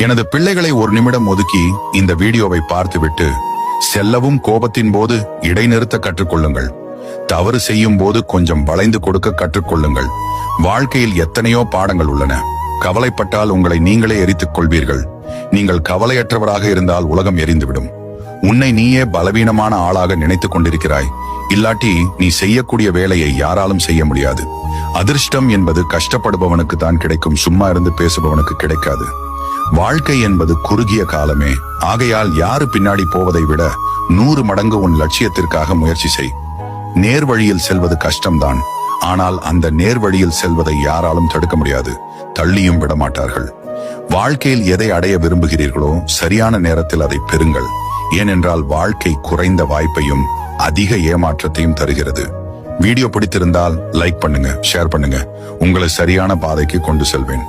எனது பிள்ளைகளை ஒரு நிமிடம் ஒதுக்கி இந்த வீடியோவை பார்த்துவிட்டு செல்லவும் கோபத்தின் போது இடைநிறுத்த கற்றுக்கொள்ளுங்கள். தவறு செய்யும் போது கொஞ்சம் வளைந்து கொடுக்க கற்றுக்கொள்ளுங்கள். வாழ்க்கையில் எத்தனையோ பாடங்கள் உள்ளன. கவலைப்பட்டால் உங்களை நீங்களே எரித்துக் கொள்வீர்கள். நீங்கள் கவலையற்றவராக இருந்தால் உலகம் எரிந்துவிடும். உன்னை நீயே பலவீனமான ஆளாக நினைத்துக் கொண்டிருக்கிறாய். இல்லாட்டி நீ செய்யக்கூடிய வேலையை யாராலும் செய்ய முடியாது. அதிர்ஷ்டம் என்பது கஷ்டப்படுபவனுக்கு தான் கிடைக்கும், சும்மா இருந்து பேசுபவனுக்கு கிடைக்காது. வாழ்க்கை என்பது குறுகிய காலமே. ஆகையால் யாரு பின்னாடி போவதை விட 100 மடங்கு உன் லட்சியத்திற்காக முயற்சி செய். நேர்வழியில் செல்வது கஷ்டம்தான், ஆனால் அந்த நேர்வழியில் செல்வதை யாராலும் தடுக்க முடியாது, தள்ளியும் விடமாட்டார்கள். வாழ்க்கையில் எதை அடைய விரும்புகிறீர்களோ சரியான நேரத்தில் அதை பெறுங்கள். ஏனென்றால் வாழ்க்கை குறைந்த வாய்ப்பையும் அதிக ஏமாற்றத்தையும் தருகிறது. வீடியோ பிடித்திருந்தால் லைக் பண்ணுங்க, ஷேர் பண்ணுங்க. உங்களை சரியான பாதைக்கு கொண்டு செல்வேன்.